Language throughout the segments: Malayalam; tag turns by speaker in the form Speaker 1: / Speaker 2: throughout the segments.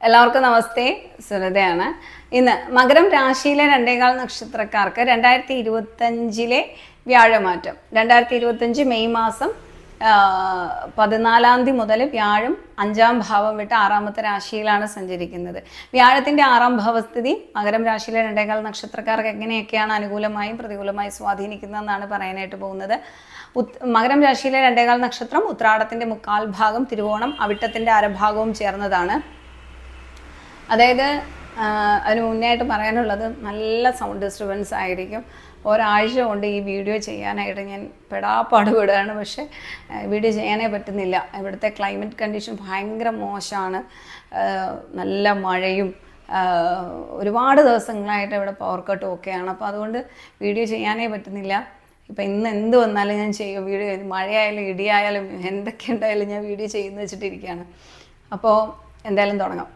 Speaker 1: എല്ലാവർക്കും നമസ്തേ. സുരതയാണ്. ഇന്ന് മകരം രാശിയിലെ 2.25 നക്ഷത്രക്കാർക്ക് 2025 വ്യാഴമാറ്റം 2025 മെയ് മാസം 14 തീയതി മുതൽ വ്യാഴം 5-ാം ഭാവം വിട്ട് 6-ാമത്തെ രാശിയിലാണ് സഞ്ചരിക്കുന്നത്. വ്യാഴത്തിൻ്റെ 6-ാം ഭാവസ്ഥിതി മകരം രാശിയിലെ 2.25 നക്ഷത്രക്കാർക്ക് എങ്ങനെയൊക്കെയാണ് അനുകൂലമായും പ്രതികൂലമായും സ്വാധീനിക്കുന്നതെന്നാണ് പറയാനായിട്ട് പോകുന്നത്. മകരം രാശിയിലെ 2.25 നക്ഷത്രം ഉത്രാടത്തിൻ്റെ 1/4 ഭാഗം, തിരുവോണം അവിട്ടത്തിൻ്റെ അരഭാഗവും ചേർന്നതാണ്. അതായത് അതിന് മുന്നായിട്ട് പറയാനുള്ളത് നല്ല സൗണ്ട് ഡിസ്റ്റർബൻസ് ആയിരിക്കും. ഒരാഴ്ച കൊണ്ട് ഈ വീഡിയോ ചെയ്യാനായിട്ട് ഞാൻ പെടാപ്പാടുപെടുകയാണ്. പക്ഷേ വീഡിയോ ചെയ്യാനേ പറ്റുന്നില്ല. ഇവിടുത്തെ ക്ലൈമറ്റ് കണ്ടീഷൻ ഭയങ്കര മോശമാണ്. നല്ല മഴയും ഒരുപാട് ദിവസങ്ങളായിട്ട് ഇവിടെ പവർ കട്ടും ഒക്കെയാണ്. അപ്പോൾ അതുകൊണ്ട് വീഡിയോ ചെയ്യാനേ പറ്റുന്നില്ല. ഇപ്പം ഇന്ന് എന്ത് വന്നാലും ഞാൻ ചെയ്യും വീഡിയോ. മഴയായാലും ഇടിയായാലും എന്തൊക്കെ ഉണ്ടായാലും ഞാൻ വീഡിയോ ചെയ്യുന്ന വെച്ചിട്ടിരിക്കുകയാണ്. അപ്പോൾ എന്തായാലും തുടങ്ങാം.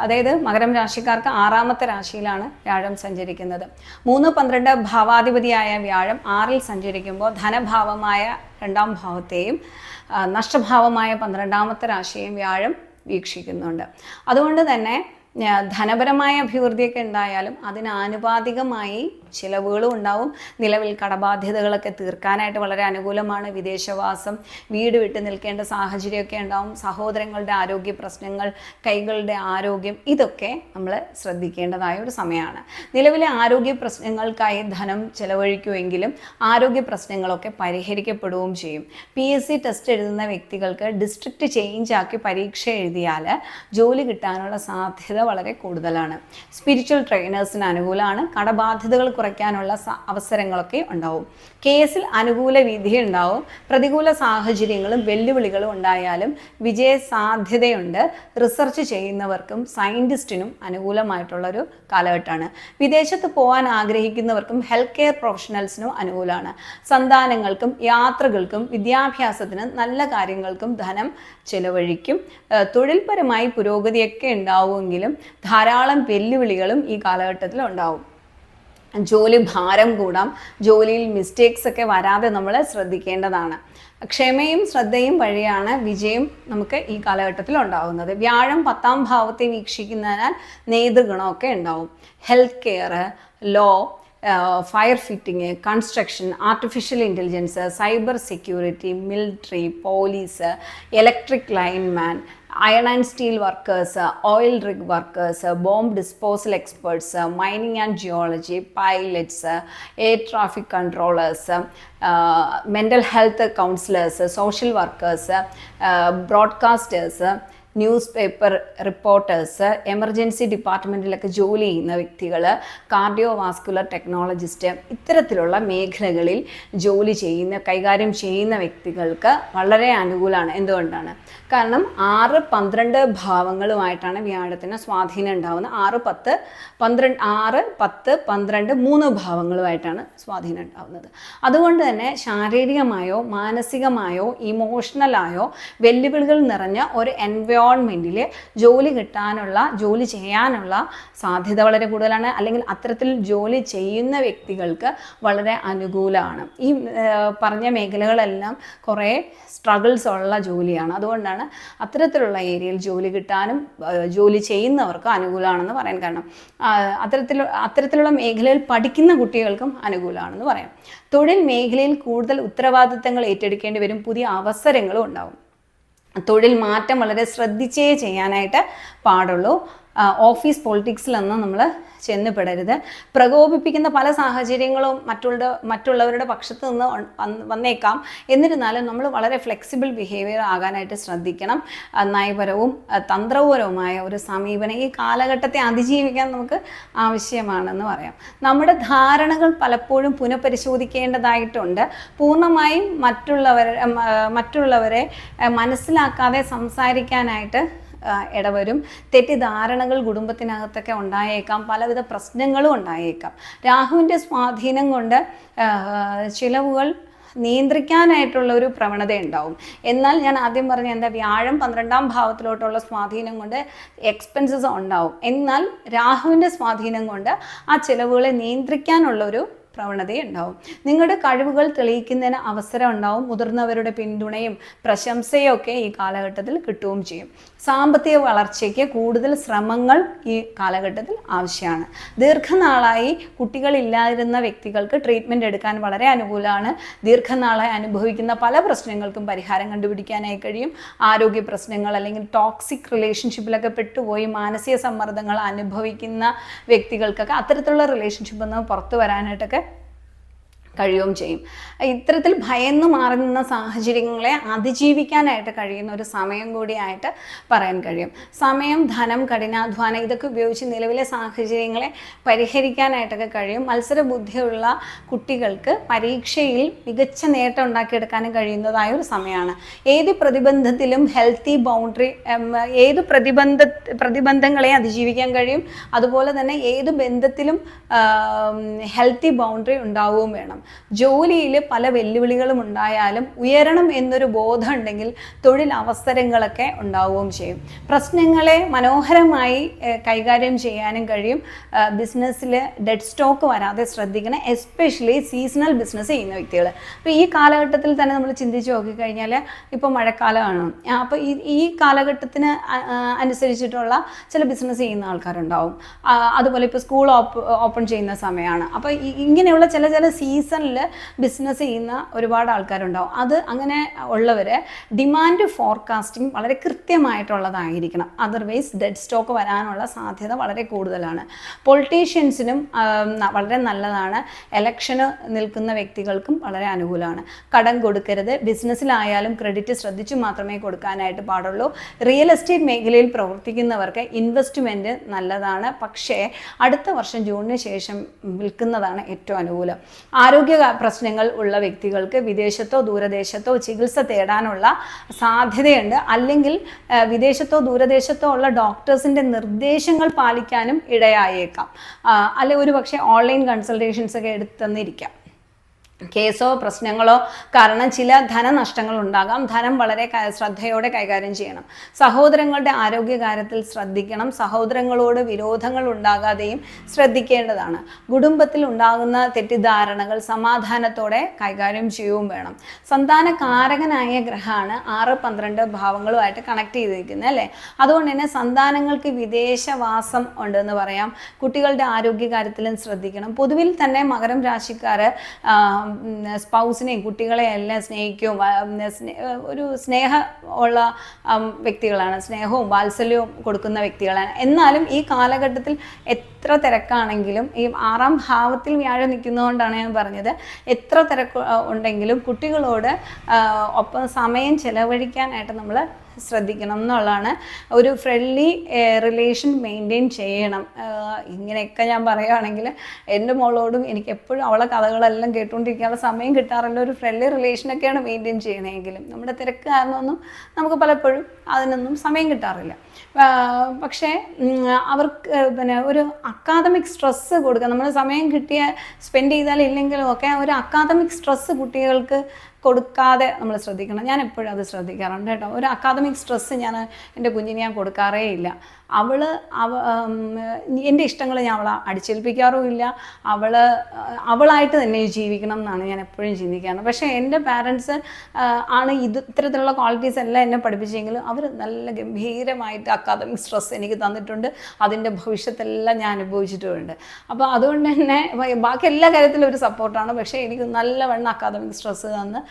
Speaker 1: അതായത് മകരം രാശിക്കാർക്ക് 6-ാമത്തെ രാശിയിലാണ് വ്യാഴം സഞ്ചരിക്കുന്നത്. 3-12 ഭാവാധിപതിയായ വ്യാഴം 6-ൽ സഞ്ചരിക്കുമ്പോൾ ധനഭാവമായ 2-ാം ഭാവത്തെയും നഷ്ടഭാവമായ 12-ാമത്തെ രാശിയെയും വ്യാഴം വീക്ഷിക്കുന്നുണ്ട്. അതുകൊണ്ട് തന്നെ ധനപരമായ അഭിവൃദ്ധിയൊക്കെ ഉണ്ടായാലും അതിന് ആനുപാതികമായി ചിലവുകളും ഉണ്ടാവും. നിലവിൽ കടബാധ്യതകളൊക്കെ തീർക്കാനായിട്ട് വളരെ അനുകൂലമാണ്. വിദേശവാസം, വീട് വിട്ട് നിൽക്കേണ്ട സാഹചര്യമൊക്കെ ഉണ്ടാവും. സഹോദരങ്ങളുടെ ആരോഗ്യ പ്രശ്നങ്ങൾ, കൈകളുടെ ആരോഗ്യം, ഇതൊക്കെ നമ്മൾ ശ്രദ്ധിക്കേണ്ടതായ ഒരു സമയമാണ്. നിലവിലെ ആരോഗ്യ പ്രശ്നങ്ങൾക്കായി ധനം ചിലവഴിക്കുമെങ്കിലും ആരോഗ്യ പ്രശ്നങ്ങളൊക്കെ പരിഹരിക്കപ്പെടുകയും ചെയ്യും. PSC ടെസ്റ്റ് എഴുതുന്ന വ്യക്തികൾക്ക് ഡിസ്ട്രിക്റ്റ് ചേഞ്ച് ആക്കി പരീക്ഷ എഴുതിയാൽ ജോലി കിട്ടാനുള്ള സാധ്യത വളരെ കൂടുതലാണ്. സ്പിരിച്വൽ ട്രെയിനേഴ്സിന് അനുകൂലമാണ്. കടബാധ്യതകൾ കുറയ്ക്കാനുള്ള അവസരങ്ങളൊക്കെ ഉണ്ടാവും. കേസിൽ അനുകൂല വിധി ഉണ്ടാവും. പ്രതികൂല സാഹചര്യങ്ങളും വെല്ലുവിളികളും ഉണ്ടായാലും വിജയ സാധ്യതയുണ്ട്. റിസർച്ച് ചെയ്യുന്നവർക്കും സയൻറ്റിസ്റ്റിനും അനുകൂലമായിട്ടുള്ളൊരു കാലഘട്ടമാണ്. വിദേശത്ത് പോകാൻ ആഗ്രഹിക്കുന്നവർക്കും ഹെൽത്ത് കെയർ പ്രൊഫഷണൽസിനും അനുകൂലമാണ്. സന്താനങ്ങൾക്കും യാത്രകൾക്കും വിദ്യാഭ്യാസത്തിന് നല്ല കാര്യങ്ങൾക്കും ധനം ചിലവഴിക്കും. തൊഴിൽപരമായി പുരോഗതിയൊക്കെ ഉണ്ടാവുമെങ്കിലും ധാരാളം വെല്ലുവിളികളും ഈ കാലഘട്ടത്തിൽ ഉണ്ടാവും. ജോലി ഭാരം കൂടാം. ജോലിയിൽ മിസ്റ്റേക്സ് ഒക്കെ വരാതെ നമ്മൾ ശ്രദ്ധിക്കേണ്ടതാണ്. ക്ഷമയും ശ്രദ്ധയും വഴിയാണ് വിജയം നമുക്ക് ഈ കാലഘട്ടത്തിൽ ഉണ്ടാകുന്നത്. വ്യാഴം 10-ാം ഭാവത്തെ വീക്ഷിക്കുന്നതിനാൽ നേതൃഗുണമൊക്കെ ഉണ്ടാവും. Health care, law, fire fitting, construction, artificial intelligence, cyber security, military, police, electric lineman, iron and steel workers, oil rig workers, bomb disposal experts, mining and geology, pilots, air traffic controllers, mental health counsellors, social workers, broadcasters, newspaper reporters, emergency ഡിപ്പാർട്ട്മെൻറ്റിലൊക്കെ ജോലി ചെയ്യുന്ന വ്യക്തികൾ, കാർഡിയോ വാസ്കുലർ ടെക്നോളജിസ്റ്റ്, ഇത്തരത്തിലുള്ള മേഖലകളിൽ ജോലി ചെയ്യുന്ന കൈകാര്യം ചെയ്യുന്ന വ്യക്തികൾക്ക് വളരെ അനുകൂലമാണ്. എന്തുകൊണ്ടാണ്? കാരണം 6-12 ഭാവങ്ങളുമായിട്ടാണ് വ്യാഴത്തിന് സ്വാധീനം ഉണ്ടാകുന്നത്. 6-10-12 3 ഭാവങ്ങളുമായിട്ടാണ് സ്വാധീനം ഉണ്ടാകുന്നത്. അതുകൊണ്ട് തന്നെ ശാരീരികമായോ മാനസികമായോ ഇമോഷണലായോ വെല്ലുവിളികൾ നിറഞ്ഞ ഒരു എൻവയോൺമെൻറ്റിൽ ജോലി ചെയ്യാനുള്ള സാധ്യത വളരെ കൂടുതലാണ്. അല്ലെങ്കിൽ അത്തരത്തിൽ ജോലി ചെയ്യുന്ന വ്യക്തികൾക്ക് വളരെ അനുകൂലമാണ്. ഈ പറഞ്ഞ മേഖലകളെല്ലാം കുറേ സ്ട്രഗിൾസ് ഉള്ള ജോലിയാണ്. അതുകൊണ്ടാണ് അത്തരത്തിലുള്ള ഏരിയയിൽ ജോലി കിട്ടാനും ജോലി ചെയ്യുന്നവർക്കും അനുകൂലമാണെന്ന് പറയാൻ കാരണം. അത്തരത്തിലുള്ള മേഖലയിൽ പഠിക്കുന്ന കുട്ടികൾക്കും അനുകൂലമാണെന്ന് പറയാം. തൊഴിൽ മേഖലയിൽ കൂടുതൽ ഉത്തരവാദിത്തങ്ങൾ ഏറ്റെടുക്കേണ്ടി വരും. പുതിയ അവസരങ്ങളും ഉണ്ടാവും. തൊഴിൽ മാറ്റം വളരെ ശ്രദ്ധിച്ചേ ചെയ്യാനായിട്ട് പാടുള്ളൂ. ഓഫീസ് പൊളിറ്റിക്സിലൊന്നും നമ്മൾ ചെന്നുപെടരുത്. പ്രകോപിപ്പിക്കുന്ന പല സാഹചര്യങ്ങളും മറ്റുള്ളവരുടെ പക്ഷത്ത് നിന്ന് വന്നേക്കാം. എന്നിരുന്നാലും നമ്മൾ വളരെ ഫ്ലെക്സിബിൾ ബിഹേവിയർ ആകാനായിട്ട് ശ്രദ്ധിക്കണം. നയപരവും തന്ത്രപരവുമായ ഒരു സമീപനം ഈ കാലഘട്ടത്തെ അതിജീവിക്കാൻ നമുക്ക് ആവശ്യമാണെന്ന് പറയാം. നമ്മുടെ ധാരണകൾ പലപ്പോഴും പുനഃപരിശോധിക്കേണ്ടതായിട്ടുണ്ട്. പൂർണ്ണമായും മറ്റുള്ളവരെ മനസ്സിലാക്കാതെ സംസാരിക്കാനായിട്ട് ഇടവരും. തെറ്റിദ്ധാരണകൾ കുടുംബത്തിനകത്തൊക്കെ ഉണ്ടായേക്കാം. പലവിധ പ്രശ്നങ്ങളും ഉണ്ടായേക്കാം. രാഹുവിൻ്റെ സ്വാധീനം കൊണ്ട് ചിലവുകൾ നിയന്ത്രിക്കാനായിട്ടുള്ള ഒരു പ്രവണത ഉണ്ടാവും. എന്നാൽ ഞാൻ ആദ്യം പറഞ്ഞ വ്യാഴം 12-ാം ഭാവത്തിലോട്ടുള്ള സ്വാധീനം കൊണ്ട് എക്സ്പെൻസസ് ഉണ്ടാവും. എന്നാൽ രാഹുവിൻ്റെ സ്വാധീനം കൊണ്ട് ആ ചിലവുകളെ നിയന്ത്രിക്കാനുള്ളൊരു പ്രവണതയുണ്ടാവും. നിങ്ങളുടെ കഴിവുകൾ തെളിയിക്കുന്നതിന് അവസരം ഉണ്ടാവും. മുതിർന്നവരുടെ പിന്തുണയും പ്രശംസയും ഒക്കെ ഈ കാലഘട്ടത്തിൽ കിട്ടുകയും ചെയ്യും. സാമ്പത്തിക വളർച്ചയ്ക്ക് കൂടുതൽ ശ്രമങ്ങൾ ഈ കാലഘട്ടത്തിൽ ആവശ്യമാണ്. ദീർഘനാളായി കുട്ടികളില്ലാതിരുന്ന വ്യക്തികൾക്ക് ട്രീറ്റ്മെൻറ്റ് എടുക്കാൻ വളരെ അനുകൂലമാണ്. ദീർഘനാളായി അനുഭവിക്കുന്ന പല പ്രശ്നങ്ങൾക്കും പരിഹാരം കണ്ടുപിടിക്കാനായി കഴിയും. ആരോഗ്യ പ്രശ്നങ്ങൾ അല്ലെങ്കിൽ ടോക്സിക് റിലേഷൻഷിപ്പിലൊക്കെ പെട്ടുപോയി മാനസിക സമ്മർദ്ദങ്ങൾ അനുഭവിക്കുന്ന വ്യക്തികൾക്കൊക്കെ അത്തരത്തിലുള്ള റിലേഷൻഷിപ്പിൽ നിന്ന് പുറത്തു വരാനായിട്ടൊക്കെ കഴിയുകയും ചെയ്യും. ഇത്തരത്തിൽ ഭയന്ന് മാറി നിന്ന സാഹചര്യങ്ങളെ അതിജീവിക്കാനായിട്ട് കഴിയുന്ന ഒരു സമയം കൂടിയായിട്ട് പറയാൻ കഴിയും. സമയം, ധനം, കഠിനാധ്വാനം ഇതൊക്കെ ഉപയോഗിച്ച് നിലവിലെ സാഹചര്യങ്ങളെ പരിഹരിക്കാനായിട്ടൊക്കെ കഴിയും. മത്സരബുദ്ധിയുള്ള കുട്ടികൾക്ക് പരീക്ഷയിൽ മികച്ച നേട്ടം ഉണ്ടാക്കിയെടുക്കാനും കഴിയുന്നതായ ഒരു സമയമാണ്. ഏത് പ്രതിബന്ധത്തിലും ഹെൽത്തി ബൗണ്ടറി, ഏത് പ്രതിബന്ധങ്ങളെ അതിജീവിക്കാൻ കഴിയും. അതുപോലെ തന്നെ ഏത് ബന്ധത്തിലും ഹെൽത്തി ബൗണ്ടറി ഉണ്ടാവുകയും വേണം. ജോലിയിൽ പല വെല്ലുവിളികളും ഉണ്ടായാലും ഉയരണം എന്നൊരു ബോധം ഉണ്ടെങ്കിൽ തൊഴിൽ അവസരങ്ങളൊക്കെ ഉണ്ടാവുകയും ചെയ്യും. പ്രശ്നങ്ങളെ മനോഹരമായി കൈകാര്യം ചെയ്യാനും കഴിയും. ബിസിനസ്സിൽ ഡെഡ് സ്റ്റോക്ക് വരാതെ ശ്രദ്ധിക്കണം, എസ്പെഷ്യലി സീസണൽ ബിസിനസ് ചെയ്യുന്ന വ്യക്തികൾ. അപ്പോൾ ഈ കാലഘട്ടത്തിൽ തന്നെ നമ്മൾ ചിന്തിച്ച് നോക്കിക്കഴിഞ്ഞാൽ ഇപ്പോൾ മഴക്കാലമാണ്. അപ്പോൾ ഈ കാലഘട്ടത്തിന് അനുസരിച്ചിട്ടുള്ള ചില ബിസിനസ് ചെയ്യുന്ന ആൾക്കാരുണ്ടാവും. അതുപോലെ ഇപ്പോൾ സ്കൂൾ ഓപ്പൺ ചെയ്യുന്ന സമയമാണ്. അപ്പോൾ ഇങ്ങനെയുള്ള ചില സീസണിൽ ബിസിനസ് ചെയ്യുന്ന ഒരുപാട് ആൾക്കാരുണ്ടാവും. അത് അങ്ങനെ ഉള്ളവർ ഡിമാൻഡ് ഫോർകാസ്റ്റിംഗ് വളരെ കൃത്യമായിട്ടുള്ളതായിരിക്കണം. അതർവൈസ് ഡെഡ് സ്റ്റോക്ക് വരാനുള്ള സാധ്യത വളരെ കൂടുതലാണ്. പൊളിറ്റീഷ്യൻസിനും വളരെ നല്ലതാണ്. ഇലക്ഷന് നിൽക്കുന്ന വ്യക്തികൾക്കും വളരെ അനുകൂലമാണ്. കടം കൊടുക്കരുത്. ബിസിനസ്സിലായാലും ക്രെഡിറ്റ് ശ്രദ്ധിച്ചു മാത്രമേ കൊടുക്കാനായിട്ട് പാടുള്ളൂ. റിയൽ എസ്റ്റേറ്റ് മേഖലയിൽ പ്രവർത്തിക്കുന്നവർക്ക് ഇൻവെസ്റ്റ്മെൻറ്റ് നല്ലതാണ്. പക്ഷേ അടുത്ത വർഷം ജൂണിന് ശേഷം വിൽക്കുന്നതാണ് ഏറ്റവും അനുകൂലം. ആരോഗ്യ പ്രശ്നങ്ങൾ ഉള്ള വ്യക്തികൾക്ക് വിദേശത്തോ ദൂരദേശത്തോ ചികിത്സ തേടാനുള്ള സാധ്യതയുണ്ട്. അല്ലെങ്കിൽ വിദേശത്തോ ദൂരദേശത്തോ ഉള്ള ഡോക്ടേഴ്സിൻ്റെ നിർദ്ദേശങ്ങൾ പാലിക്കാനും ഇടയായേക്കാം. അല്ലെങ്കിൽ ഒരു പക്ഷേ ഓൺലൈൻ കൺസൾട്ടേഷൻസ് ഒക്കെ എടുത്തെന്നിരിക്കാം. കേസോ പ്രശ്നങ്ങളോ കാരണം ചില ധനനഷ്ടങ്ങൾ ഉണ്ടാകാം. ധനം വളരെ ശ്രദ്ധയോടെ കൈകാര്യം ചെയ്യണം. സഹോദരങ്ങളുടെ ആരോഗ്യകാര്യത്തിൽ ശ്രദ്ധിക്കണം. സഹോദരങ്ങളോട് വിരോധങ്ങൾ ഉണ്ടാകാതെയും ശ്രദ്ധിക്കേണ്ടതാണ്. കുടുംബത്തിൽ ഉണ്ടാകുന്ന തെറ്റിദ്ധാരണകൾ സമാധാനത്തോടെ കൈകാര്യം ചെയ്യുകയും വേണം. സന്താനകാരകനായ ഗ്രഹമാണ് 6-12 ഭാവങ്ങളുമായിട്ട് കണക്ട് ചെയ്തിരിക്കുന്നത് അല്ലേ. അതുകൊണ്ട് തന്നെ സന്താനങ്ങൾക്ക് വിദേശവാസം ഉണ്ടെന്ന് പറയാം. കുട്ടികളുടെ ആരോഗ്യകാര്യത്തിലും ശ്രദ്ധിക്കണം. പൊതുവിൽ തന്നെ മകരം രാശിക്കാർ സ്പൗസിനെയും കുട്ടികളെയും എല്ലാം സ്നേഹിക്കും. ഒരു സ്നേഹമുള്ള വ്യക്തികളാണ്. സ്നേഹവും വാത്സല്യവും കൊടുക്കുന്ന വ്യക്തികളാണ്. എന്നാലും ഈ കാലഘട്ടത്തിൽ എത്ര തിരക്കാണെങ്കിലും, ഈ 6ാം ഭാവത്തിൽ വ്യാഴം നിൽക്കുന്നതുകൊണ്ടാണ് ഞാൻ പറഞ്ഞത്, എത്ര തിരക്ക് ഉണ്ടെങ്കിലും കുട്ടികളോട് ഒപ്പം സമയം ചെലവഴിക്കാനായിട്ട് നമ്മൾ ശ്രദ്ധിക്കണം എന്നുള്ളതാണ്. ഒരു ഫ്രണ്ട്ലി റിലേഷൻ മെയിൻറ്റെയിൻ ചെയ്യണം. ഇങ്ങനെയൊക്കെ ഞാൻ പറയുകയാണെങ്കിൽ എൻ്റെ മോളോടും എനിക്ക് എപ്പോഴും അവളെ കഥകളെല്ലാം കേട്ടുകൊണ്ടിരിക്കാനുള്ള സമയം കിട്ടാറില്ല. ഒരു ഫ്രണ്ട്ലി റിലേഷനൊക്കെയാണ് മെയിൻറ്റെയിൻ ചെയ്യണമെങ്കിലും നമ്മുടെ തിരക്ക് കാരണമൊന്നും നമുക്ക് പലപ്പോഴും അതിനൊന്നും സമയം കിട്ടാറില്ല. പക്ഷേ അവർക്ക് പിന്നെ ഒരു അക്കാദമിക് സ്ട്രെസ്സ് കൊടുക്കുക. നമ്മൾ സമയം സ്പെൻഡ് ചെയ്താലില്ലെങ്കിലും ഒക്കെ ഒരു അക്കാദമിക് സ്ട്രെസ്സ് കുട്ടികൾക്ക് കൊടുക്കാതെ നമ്മൾ ശ്രദ്ധിക്കണം. ഞാൻ എപ്പോഴും അത് ശ്രദ്ധിക്കാറുണ്ട് കേട്ടോ. ഒരു അക്കാദമിക് സ്ട്രെസ്സ് എൻ്റെ കുഞ്ഞിന് ഞാൻ കൊടുക്കാറേ ഇല്ല. എൻ്റെ ഇഷ്ടങ്ങൾ ഞാൻ അവളെ അടിച്ചേൽപ്പിക്കാറുമില്ല. അവളായിട്ട് തന്നെ ജീവിക്കണം എന്നാണ് ഞാൻ എപ്പോഴും ചിന്തിക്കാറ്. പക്ഷേ എൻ്റെ പാരൻസ് ആണ് ഇത്തരത്തിലുള്ള ക്വാളിറ്റീസ് എല്ലാം എന്നെ പഠിപ്പിച്ചെങ്കിലും അവർ നല്ല ഗംഭീരമായിട്ട് അക്കാദമിക് സ്ട്രെസ് എനിക്ക് തന്നിട്ടുണ്ട്. അതിൻ്റെ ഭവിഷ്യത്തെല്ലാം ഞാൻ അനുഭവിച്ചിട്ടുമുണ്ട്. അപ്പോൾ അതുകൊണ്ട് തന്നെ ബാക്കി എല്ലാ കാര്യത്തിലും ഒരു സപ്പോർട്ടാണ്. പക്ഷേ എനിക്ക് നല്ലവണ്ണം അക്കാദമിക് സ്ട്രെസ്സ് തന്ന്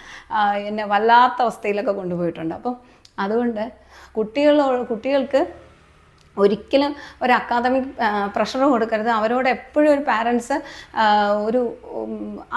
Speaker 1: എന്നെ വല്ലാത്ത അവസ്ഥയിലൊക്കെ കൊണ്ടുപോയിട്ടുണ്ട്. അപ്പം അതുകൊണ്ട് കുട്ടികൾക്ക് ഒരിക്കലും ഒരു അക്കാദമിക് പ്രഷർ കൊടുക്കരുത്. അവരോട് എപ്പോഴും ഒരു പാരൻസ്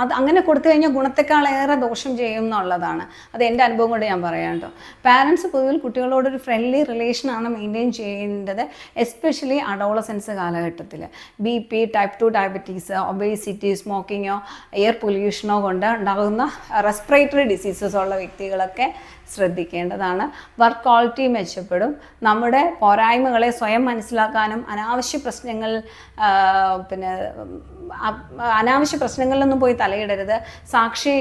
Speaker 1: അത് അങ്ങനെ കൊടുത്തു കഴിഞ്ഞാൽ ഗുണത്തെക്കാളേറെ ദോഷം ചെയ്യും എന്നുള്ളതാണ്. അത് എൻ്റെ അനുഭവം കൊണ്ട് ഞാൻ പറയാം കേട്ടോ. പാരൻസ് പൊതുവിൽ കുട്ടികളോടൊരു ഫ്രണ്ട്ലി റിലേഷനാണ് മെയിൻറ്റെയിൻ ചെയ്യേണ്ടത്. എസ്പെഷ്യലി അഡോളസൻസ് കാലഘട്ടത്തിൽ BP, ടൈപ്പ് 2 ഡയബറ്റീസ്, ഒബേസിറ്റി, സ്മോക്കിങ്ങോ എയർ പൊല്യൂഷനോ കൊണ്ട് ഉണ്ടാകുന്ന റെസ്പിറേറ്ററി ഡിസീസസ് ഉള്ള വ്യക്തികളൊക്കെ ശ്രദ്ധിക്കേണ്ടതാണ്. വർക്ക് ക്വാളിറ്റി മെച്ചപ്പെടും. നമ്മുടെ പോരായ്മകളെ സ്വയം മനസ്സിലാക്കാനും അനാവശ്യ പ്രശ്നങ്ങൾ പിന്നെ അനാവശ്യ പ്രശ്നങ്ങളിലൊന്നും പോയി തലയിടരുത്. സാക്ഷി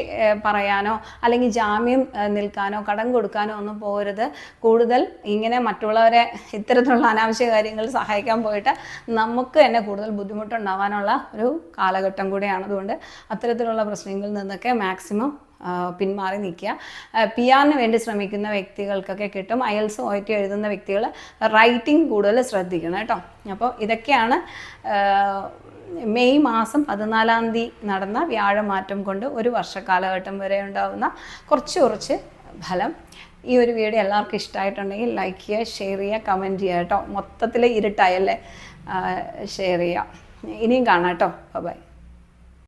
Speaker 1: പറയാനോ അല്ലെങ്കിൽ ജാമ്യം നിൽക്കാനോ കടം കൊടുക്കാനോ ഒന്നും പോകരുത്. കൂടുതൽ ഇങ്ങനെ മറ്റുള്ളവരെ ഇത്തരത്തിലുള്ള അനാവശ്യ കാര്യങ്ങളിൽ സഹായിക്കാൻ പോയിട്ട് നമുക്ക് തന്നെ കൂടുതൽ ബുദ്ധിമുട്ടുണ്ടാവാനുള്ള ഒരു കാലഘട്ടം കൂടെയാണ്. അതുകൊണ്ട് അത്തരത്തിലുള്ള പ്രശ്നങ്ങളിൽ നിന്നൊക്കെ മാക്സിമം പിന്മാറി നിൽക്കുക. PR വേണ്ടി ശ്രമിക്കുന്ന വ്യക്തികൾക്കൊക്കെ കിട്ടും. IELTS OIT എഴുതുന്ന വ്യക്തികൾ റൈറ്റിംഗ് കൂടുതൽ ശ്രദ്ധിക്കണം കേട്ടോ. അപ്പോൾ ഇതൊക്കെയാണ് മെയ് മാസം 14 നടന്ന വ്യാഴമാറ്റം കൊണ്ട് ഒരു വർഷക്കാലഘട്ടം വരെ ഉണ്ടാകുന്ന കുറച്ച് ഫലം. ഈ ഒരു വീഡിയോ എല്ലാവർക്കും ഇഷ്ടമായിട്ടുണ്ടെങ്കിൽ ലൈക്ക് ചെയ്യുക, ഷെയർ ചെയ്യുക, കമൻറ്റ് ചെയ്യുക കേട്ടോ. മൊത്തത്തിൽ ഇരുട്ടായല്ലേ, ഷെയർ ചെയ്യുക. ഇനിയും കാണാം കേട്ടോ. ബൈ.